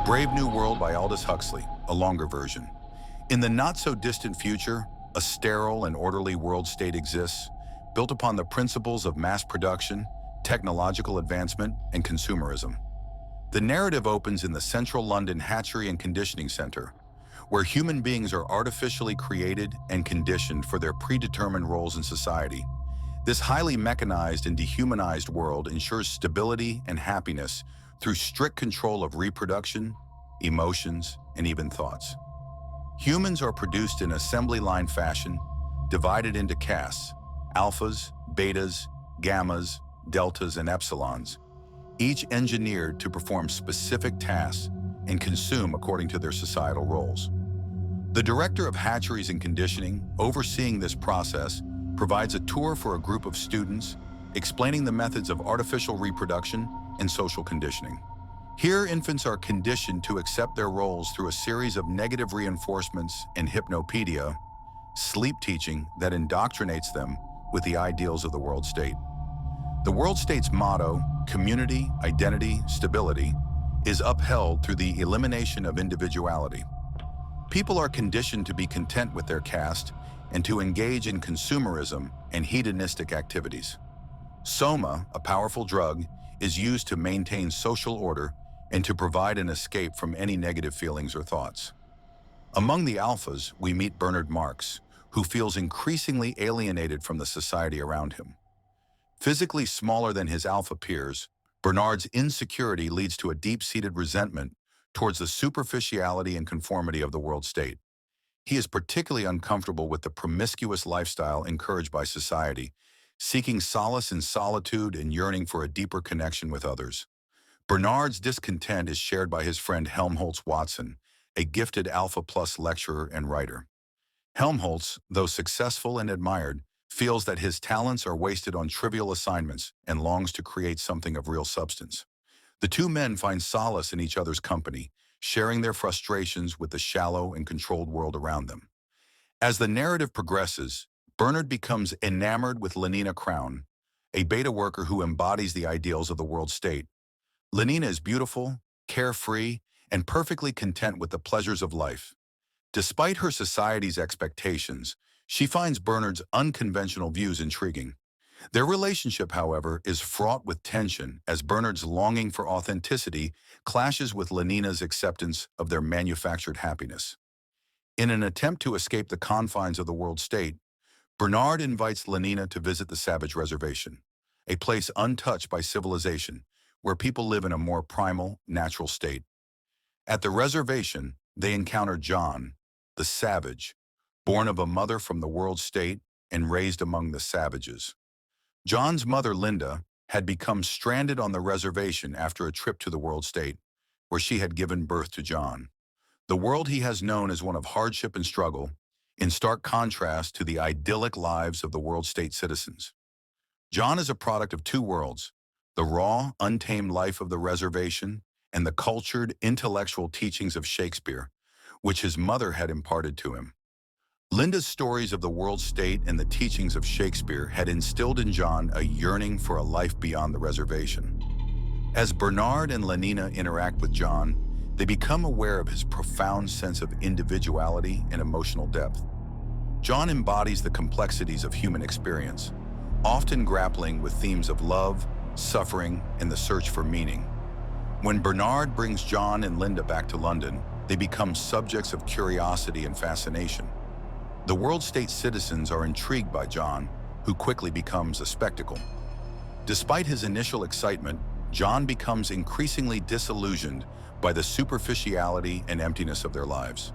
Brave New World by Aldous Huxley, a longer version. In the not-so-distant future, a sterile and orderly world state exists, built upon the principles of mass production, technological advancement, and consumerism. The narrative opens in the central London hatchery and conditioning center, where human beings are artificially created and conditioned for their predetermined roles in society. This highly mechanized and dehumanized world ensures stability and happiness through strict control of reproduction, emotions, and even thoughts. Humans are produced in assembly line fashion, divided into castes, alphas, betas, gammas, deltas, and epsilons, each engineered to perform specific tasks and consume according to their societal roles. The director of hatcheries and conditioning, overseeing this process, provides a tour for a group of students, explaining the methods of artificial reproduction and social conditioning. Here, infants are conditioned to accept their roles through a series of negative reinforcements and hypnopedia, sleep teaching that indoctrinates them with the ideals of the world state. The world state's motto, community, identity, stability, is upheld through the elimination of individuality. People are conditioned to be content with their caste and to engage in consumerism and hedonistic activities. Soma, a powerful drug, is used to maintain social order and to provide an escape from any negative feelings or thoughts. Among the alphas, we meet Bernard Marx, who feels increasingly alienated from the society around him. Physically smaller than his alpha peers, Bernard's insecurity leads to a deep-seated resentment towards the superficiality and conformity of the world state. He is particularly uncomfortable with the promiscuous lifestyle encouraged by society, seeking solace in solitude and yearning for a deeper connection with others. Bernard's discontent is shared by his friend Helmholtz Watson, a gifted Alpha Plus lecturer and writer. Helmholtz, though successful and admired, feels that his talents are wasted on trivial assignments and longs to create something of real substance. The two men find solace in each other's company, sharing their frustrations with the shallow and controlled world around them. As the narrative progresses, Bernard becomes enamored with Lenina Crown, a beta worker who embodies the ideals of the world state. Lenina is beautiful, carefree, and perfectly content with the pleasures of life. Despite her society's expectations, she finds Bernard's unconventional views intriguing. Their relationship, however, is fraught with tension as Bernard's longing for authenticity clashes with Lenina's acceptance of their manufactured happiness. In an attempt to escape the confines of the world state, Bernard invites Lenina to visit the Savage Reservation, a place untouched by civilization, where people live in a more primal, natural state. At the reservation, they encounter John, the savage, born of a mother from the world state and raised among the savages. John's mother, Linda, had become stranded on the reservation after a trip to the world state, where she had given birth to John. The world he has known is one of hardship and struggle, in stark contrast to the idyllic lives of the world state citizens. John is a product of two worlds, the raw, untamed life of the reservation and the cultured, intellectual teachings of Shakespeare, which his mother had imparted to him. Linda's stories of the world state and the teachings of Shakespeare had instilled in John a yearning for a life beyond the reservation. As Bernard and Lenina interact with John, they become aware of his profound sense of individuality and emotional depth. John embodies the complexities of human experience, often grappling with themes of love, suffering, and the search for meaning. When Bernard brings John and Linda back to London, they become subjects of curiosity and fascination. The world state citizens are intrigued by John, who quickly becomes a spectacle. Despite his initial excitement, John becomes increasingly disillusioned by the superficiality and emptiness of their lives.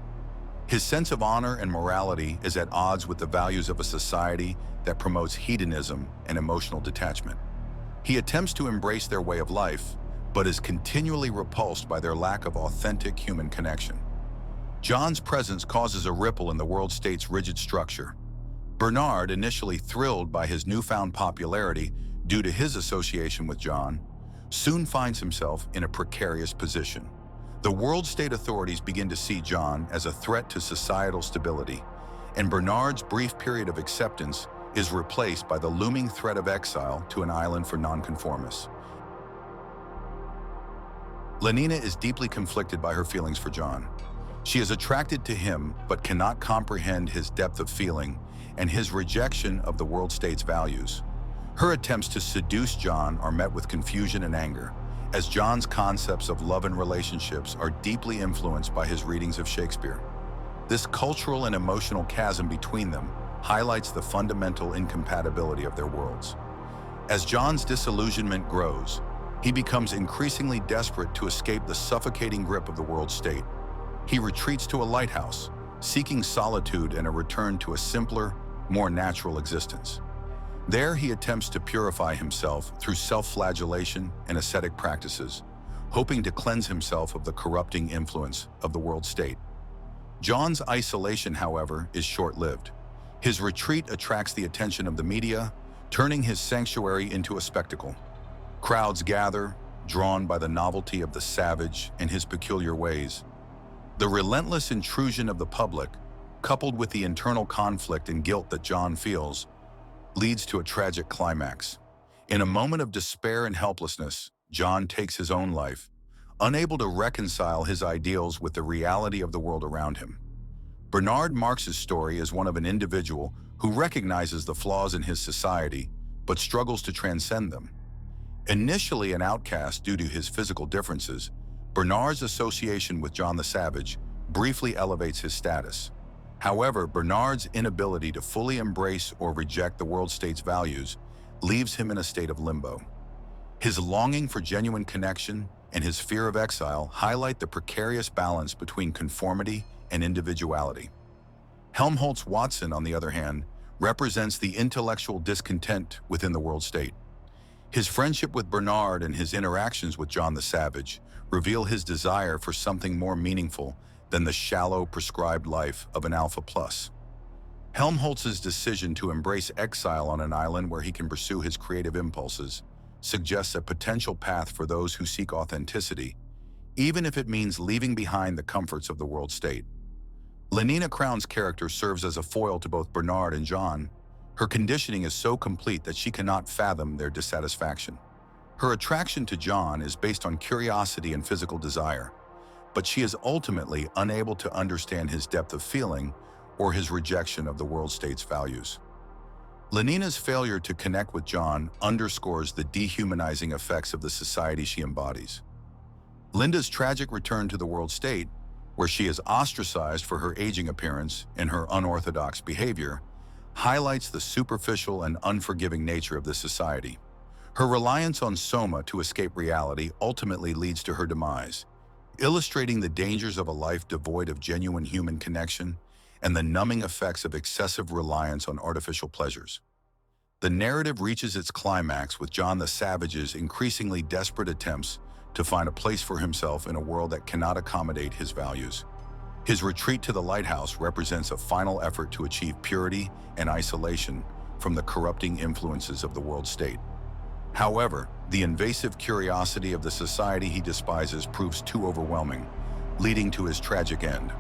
His sense of honor and morality is at odds with the values of a society that promotes hedonism and emotional detachment. He attempts to embrace their way of life, but is continually repulsed by their lack of authentic human connection. John's presence causes a ripple in the world state's rigid structure. Bernard, initially thrilled by his newfound popularity due to his association with John, soon finds himself in a precarious position. The world state authorities begin to see John as a threat to societal stability, and Bernard's brief period of acceptance is replaced by the looming threat of exile to an island for nonconformists. Lenina is deeply conflicted by her feelings for John. She is attracted to him but cannot comprehend his depth of feeling and his rejection of the world state's values. Her attempts to seduce John are met with confusion and anger, as John's concepts of love and relationships are deeply influenced by his readings of Shakespeare. This cultural and emotional chasm between them highlights the fundamental incompatibility of their worlds. As John's disillusionment grows, he becomes increasingly desperate to escape the suffocating grip of the world state. He retreats to a lighthouse, seeking solitude and a return to a simpler, more natural existence. There he attempts to purify himself through self-flagellation and ascetic practices, hoping to cleanse himself of the corrupting influence of the world state. John's isolation, however, is short-lived. His retreat attracts the attention of the media, turning his sanctuary into a spectacle. Crowds gather, drawn by the novelty of the savage and his peculiar ways. The relentless intrusion of the public, coupled with the internal conflict and guilt that John feels, leads to a tragic climax. In a moment of despair and helplessness, John takes his own life, unable to reconcile his ideals with the reality of the world around him. Bernard Marx's story is one of an individual who recognizes the flaws in his society, but struggles to transcend them. Initially an outcast due to his physical differences, Bernard's association with John the Savage briefly elevates his status. However, Bernard's inability to fully embrace or reject the world state's values leaves him in a state of limbo. His longing for genuine connection and his fear of exile highlight the precarious balance between conformity and individuality. Helmholtz Watson, on the other hand, represents the intellectual discontent within the world state. His friendship with Bernard and his interactions with John the Savage reveal his desire for something more meaningful than the shallow, prescribed life of an alpha plus. Helmholtz's decision to embrace exile on an island where he can pursue his creative impulses suggests a potential path for those who seek authenticity, even if it means leaving behind the comforts of the world state. Lenina Crown's character serves as a foil to both Bernard and John. Her conditioning is so complete that she cannot fathom their dissatisfaction. Her attraction to John is based on curiosity and physical desire, but she is ultimately unable to understand his depth of feeling or his rejection of the world state's values. Lenina's failure to connect with John underscores the dehumanizing effects of the society she embodies. Linda's tragic return to the world state, where she is ostracized for her aging appearance and her unorthodox behavior, highlights the superficial and unforgiving nature of this society. Her reliance on soma to escape reality ultimately leads to her demise, illustrating the dangers of a life devoid of genuine human connection and the numbing effects of excessive reliance on artificial pleasures. The narrative reaches its climax with John the Savage's increasingly desperate attempts to find a place for himself in a world that cannot accommodate his values. His retreat to the lighthouse represents a final effort to achieve purity and isolation from the corrupting influences of the world state. However, the invasive curiosity of the society he despises proves too overwhelming, leading to his tragic end.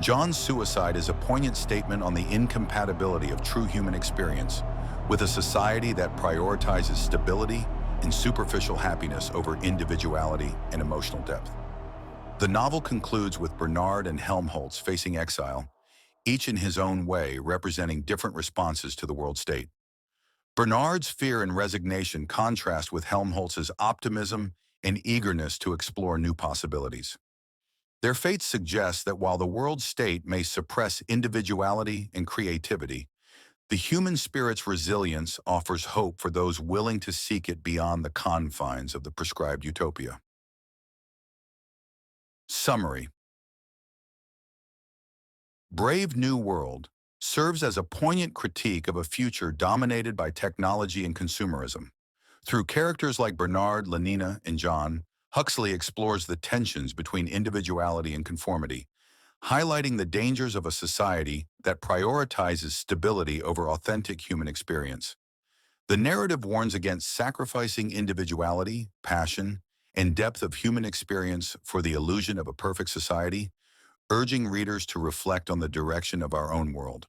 John's suicide is a poignant statement on the incompatibility of true human experience with a society that prioritizes stability and superficial happiness over individuality and emotional depth. The novel concludes with Bernard and Helmholtz facing exile, each in his own way representing different responses to the world state. Bernard's fear and resignation contrast with Helmholtz's optimism and eagerness to explore new possibilities. Their fates suggest that while the world state may suppress individuality and creativity, the human spirit's resilience offers hope for those willing to seek it beyond the confines of the prescribed utopia. Summary: Brave New World serves as a poignant critique of a future dominated by technology and consumerism. Through characters like Bernard, Lenina, and John, Huxley explores the tensions between individuality and conformity, highlighting the dangers of a society that prioritizes stability over authentic human experience. The narrative warns against sacrificing individuality, passion, and depth of human experience for the illusion of a perfect society, urging readers to reflect on the direction of our own world.